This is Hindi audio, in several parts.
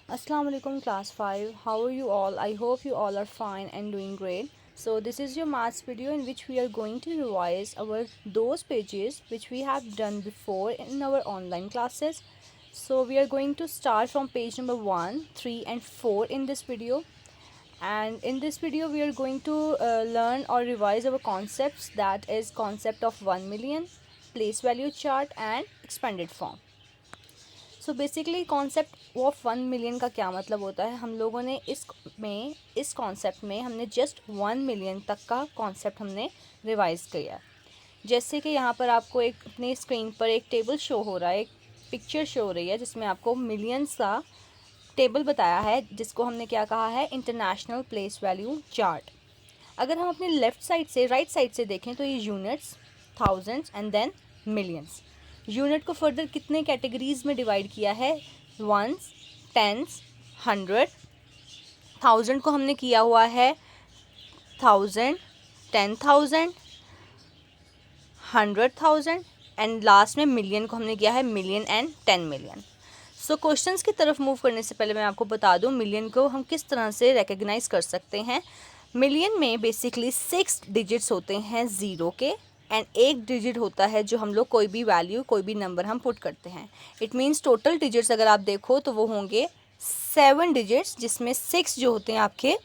Assalamu alaikum class 5. How are you all? I hope you all are fine and doing great. So this is your maths video in which we are going to revise our those pages which we have done before in our online classes. So we are going to start from page number 1, 3 and 4 in this video. And in this video we are going to learn or revise our concepts, that is concept of 1 million, place value chart and expanded form. So basically concept of 1 million का क्या मतलब होता है, हम लोगों ने इस कॉन्सेप्ट में हमने जस्ट 1 मिलियन तक का कॉन्सेप्ट हमने रिवाइज़ किया। जैसे कि यहाँ पर आपको एक अपनी स्क्रीन पर एक टेबल शो हो रहा है, एक पिक्चर शो हो रही है जिसमें आपको मिलियंस का टेबल बताया है, जिसको हमने क्या कहा है, इंटरनेशनल प्लेस वैल्यू चार्ट। अगर हम अपने लेफ़्ट साइड से राइट साइड से देखें तो ये units, thousands and then millions. Unit को फर्दर कितने कैटेगरीज में डिवाइड किया है, वंस, टेंस, 100। थाउजेंड को हमने किया हुआ है 1000, 10,000, 100,000 एंड लास्ट में मिलियन को हमने किया है million and 10 million. So questions की तरफ मूव करने से पहले मैं आपको बता दूं मिलियन को हम किस तरह से रिकग्नाइज कर सकते हैं। मिलियन में बेसिकली 6 डिजिट्स होते हैं ज़ीरो के, एंड एक डिजिट होता है जो हम लोग कोई भी वैल्यू, कोई भी नंबर हम पुट करते हैं। इट मीन्स टोटल डिजिट्स अगर आप देखो तो वो होंगे 7 डिजिट्स, जिसमें 6 जो होते हैं आपके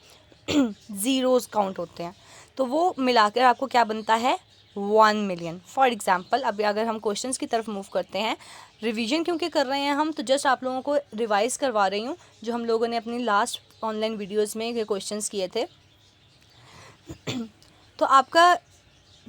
ज़ीरोज़ काउंट होते हैं। तो वो मिलाकर आपको क्या बनता है, 1 मिलियन। फॉर एग्जाम्पल अभी अगर हम क्वेश्चंस की तरफ मूव करते हैं, रिवीजन क्योंकि कर रहे हैं हम, तो जस्ट आप लोगों को रिवाइज करवा रही हूँ जो हम लोगों ने अपनी लास्ट ऑनलाइन वीडियोज़ में ये क्वेश्चंस किए थे। तो आपका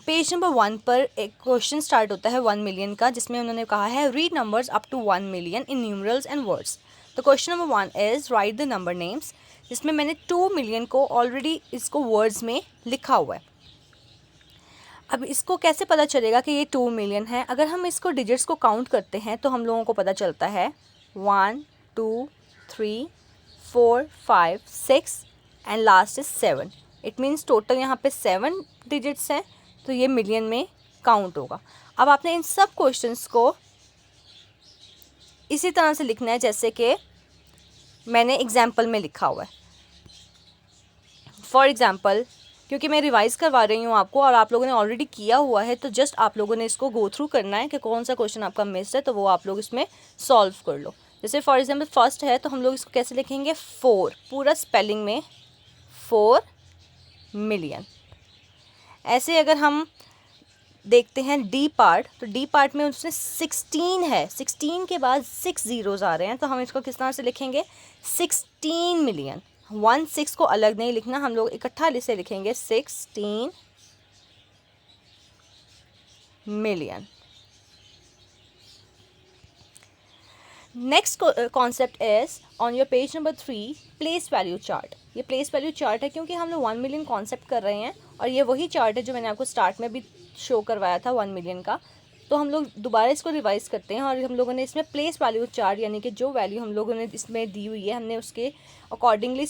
पेज नंबर 1 पर एक क्वेश्चन स्टार्ट होता है 1 मिलियन का, जिसमें उन्होंने कहा है read numbers up to 1 million in numerals and words. तो question number 1 is write the number names, जिसमें मैंने 2 मिलियन को ऑलरेडी इसको वर्ड्स में लिखा हुआ है। अब इसको कैसे पता चलेगा कि ये 2 मिलियन है, अगर हम इसको डिजिट्स को काउंट करते हैं तो हम लोगों को पता चलता है 1, 2, 3, 4, 5, 6 and last is 7। It means total यहाँ पे 7 डिजिट्स हैं, तो ये मिलियन में काउंट होगा। अब आपने इन सब क्वेश्चंस को इसी तरह से लिखना है जैसे कि मैंने एग्जाम्पल में लिखा हुआ है। फॉर एग्जाम्पल क्योंकि मैं रिवाइज़ करवा रही हूँ आपको और आप लोगों ने ऑलरेडी किया हुआ है, तो जस्ट आप लोगों ने इसको गो थ्रू करना है कि कौन सा क्वेश्चन आपका मिस है, तो वो आप लोग इसमें सॉल्व कर लो। जैसे फॉर एग्जाम्पल फर्स्ट है, तो हम लोग इसको कैसे लिखेंगे, 4 पूरा स्पेलिंग में 4 मिलियन। ऐसे अगर हम देखते हैं डी पार्ट, तो डी पार्ट में उसमें 16 है, 16 के बाद 6 ज़ीरोज़ आ रहे हैं, तो हम इसको किस तरह से लिखेंगे, 16 मिलियन। 1 6 को अलग नहीं लिखना, हम लोग इकट्ठा से लिखेंगे 16 million. Next concept is on your page number 3 place value chart. ये प्लेस वैल्यू चार्ट है क्योंकि हम लोग 1 मिलियन कॉन्सेप्ट कर रहे हैं, और ये वही चार्ट है जो मैंने आपको स्टार्ट में भी शो करवाया था 1 मिलियन का। तो हम लोग दोबारा इसको रिवाइज करते हैं और हम लोगों ने इसमें प्लेस वैल्यू चार्ट, यानी कि जो वैल्यू हम लोगों ने इसमें दी हुई है, हमने उसके अकॉर्डिंगली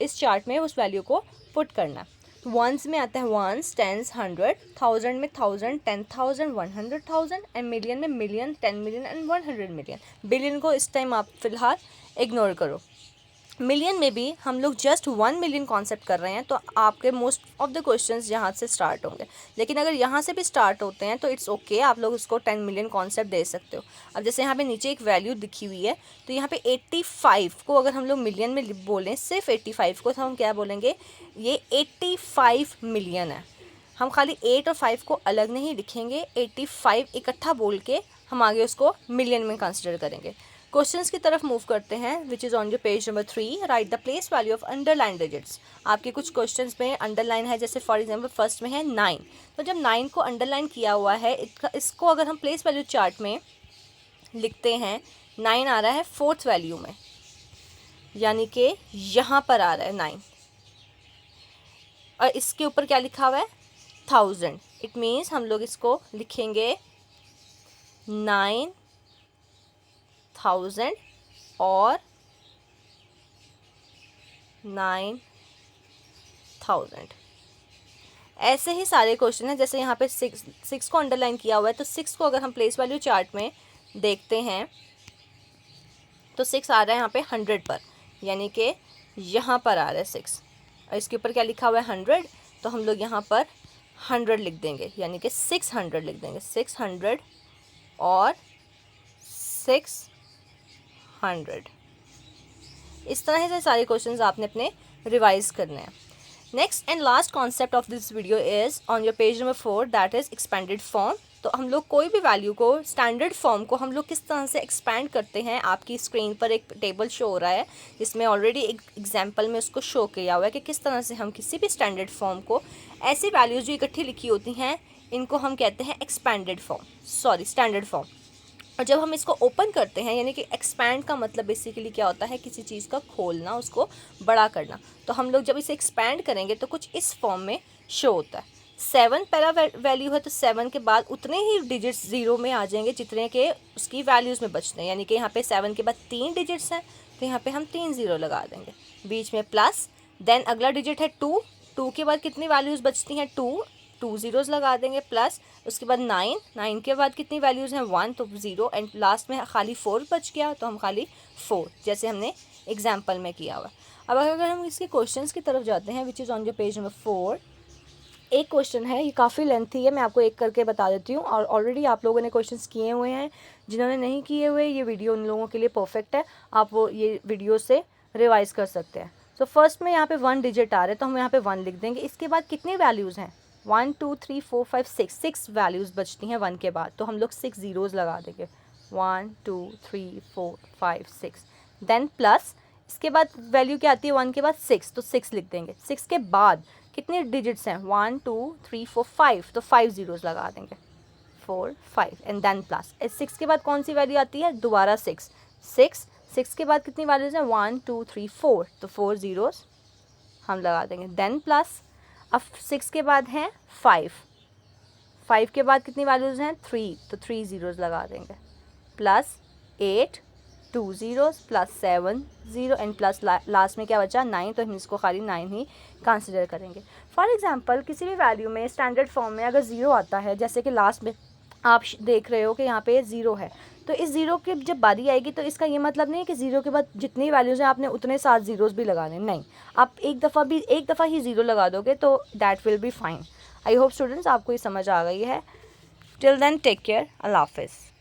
इस चार्ट में उस वैल्यू को पुट करना है। तो वंस में आता है वंस, टेंस, 100, थाउजेंड में 1000, 10,000, 100,000 एंड मिलियन में million, 10 million and 100 million. Billion को इस टाइम आप फिलहाल इग्नोर करो। मिलियन में भी हम लोग जस्ट 1 मिलियन कॉन्सेप्ट कर रहे हैं, तो आपके मोस्ट ऑफ द क्वेश्चंस यहाँ से स्टार्ट होंगे। लेकिन अगर यहाँ से भी स्टार्ट होते हैं तो इट्स ओके, आप लोग उसको 10 मिलियन कॉन्सेप्ट दे सकते हो। अब जैसे यहाँ पे नीचे एक वैल्यू दिखी हुई है, तो यहाँ पे 85 को अगर हम लोग मिलियन में बोलें, सिर्फ 85 को, तो हम क्या बोलेंगे, ये 85 मिलियन है। हम खाली 8 और 5 को अलग नहीं लिखेंगे, 85 इकट्ठा बोल के हम आगे उसको मिलियन में कंसिडर करेंगे। क्वेश्चंस की तरफ मूव करते हैं, which is on your page number 3 right the place value of underline digits. आपके कुछ क्वेश्चंस में अंडरलाइन है, जैसे फॉर एग्जांपल फर्स्ट में है 9। तो जब 9 को अंडरलाइन किया हुआ है, इसको अगर हम प्लेस वैल्यू चार्ट में लिखते हैं, 9 आ रहा है 4th वैल्यू में, यानी कि यहाँ पर आ रहा है 9, और इसके ऊपर क्या लिखा हुआ है, 1000। इट मीन्स हम लोग इसको लिखेंगे 9,000 और 9,000। ऐसे ही सारे क्वेश्चन हैं। जैसे यहाँ पे 6 को अंडरलाइन किया हुआ है, तो 6 को अगर हम प्लेस वैल्यू चार्ट में देखते हैं तो 6 आ रहा है यहाँ पे 100 पर, यानी कि यहाँ पर आ रहा है 6, और इसके ऊपर क्या लिखा हुआ है 100, तो हम लोग यहाँ पर 100 लिख देंगे, यानी कि 600 लिख देंगे, 600 और 600। इस तरह से सारे क्वेश्चंस आपने अपने रिवाइज करने हैं। Next and last concept of this video is on your page number 4, that is expanded form. तो हम लोग कोई भी वैल्यू को, स्टैंडर्ड फॉर्म को हम लोग किस तरह से एक्सपैंड करते हैं। आपकी स्क्रीन पर एक टेबल शो हो रहा है जिसमें ऑलरेडी एक एग्जांपल में उसको शो किया हुआ है कि किस तरह से हम किसी भी स्टैंडर्ड फॉर्म को, ऐसी वैल्यूज़ जो इकट्ठी लिखी होती हैं, इनको हम कहते हैं एक्सपैंडेड फॉर्म, स्टैंडर्ड फॉर्म। और जब हम इसको ओपन करते हैं, यानी कि एक्सपैंड का मतलब बेसिकली क्या होता है, किसी चीज़ का खोलना, उसको बड़ा करना। तो हम लोग जब इसे एक्सपैंड करेंगे तो कुछ इस फॉर्म में शो होता है। 7 पहला वैल्यू है, तो 7 के बाद उतने ही डिजिट्स ज़ीरो में आ जाएंगे जितने के उसकी वैल्यूज़ में बचते हैं, यानी कि यहाँ पे 7 के बाद 3 डिजिट्स हैं, तो यहाँ पे हम 3 ज़ीरो लगा देंगे, बीच में प्लस। देन अगला डिजिट है 2, 2 के बाद कितनी वैल्यूज़ बचती हैं, 2 ज़ीरोज़ लगा देंगे, प्लस उसके बाद 9 के बाद कितनी वैल्यूज़ हैं, 1, तो 0, एंड लास्ट में खाली 4 बच गया, तो हम खाली 4, जैसे हमने एग्जाम्पल में किया हुआ। अब अगर हम इसके क्वेश्चंस की तरफ जाते हैं, which is on your page number 4, एक क्वेश्चन है, ये काफ़ी लेंथी है, मैं आपको एक करके बता देती हूँ, और ऑलरेडी आप लोगों ने क्वेश्चंस किए हुए हैं। जिन्होंने नहीं किए हुए, ये वीडियो उन लोगों के लिए परफेक्ट है, आप वो ये वीडियो से रिवाइज कर सकते हैं। सो फर्स्ट में यहाँ पे 1 डिजिट आ रहे हैं, तो हम यहाँ पे 1 लिख देंगे। इसके बाद कितनी वैल्यूज़ हैं, 1 2 3 4 5 6 वैल्यूज़ बचती हैं 1 के बाद, तो हम लोग 6 ज़ीरोज़ लगा देंगे, 1 2 3 4 5 6। देन प्लस, इसके बाद वैल्यू क्या आती है 1 के बाद 6, तो 6 लिख देंगे। 6 के बाद कितने डिजिट्स हैं, 1 2 3 4 5, तो 5 ज़ीरोज़ लगा देंगे, 4 5, एंड देन प्लस। 6 के बाद कौन सी वैल्यू आती है, दोबारा 6 के बाद कितनी वैल्यूज़ हैं, 1 2 3 4, तो 4 ज़ीरोज़ हम लगा देंगे, देन प्लस। अब 6 के बाद हैं 5 के बाद कितनी वैल्यूज़ हैं, 3, तो 3 ज़ीरोज़ लगा देंगे, plus 8, 2 zeros, plus 7 zero, and plus last में क्या बचा, 9, तो हम इसको खाली 9 ही कंसिडर करेंगे। फॉर एग्जांपल किसी भी वैल्यू में स्टैंडर्ड फॉर्म में अगर ज़ीरो आता है, जैसे कि लास्ट में आप देख रहे हो कि यहाँ पे 0 है, तो इस ज़ीरो की जब बारी आएगी, तो इसका ये मतलब नहीं है कि 0 के बाद जितनी वैल्यूज़ हैं आपने उतने 7 ज़ीरोज़ भी लगाने, नहीं, आप एक दफ़ा ही 0 लगा दोगे, तो that will be fine. I hope students आपको ये समझ आ गई है। टिल देन टेक केयर, अल्लाह हाफिज़।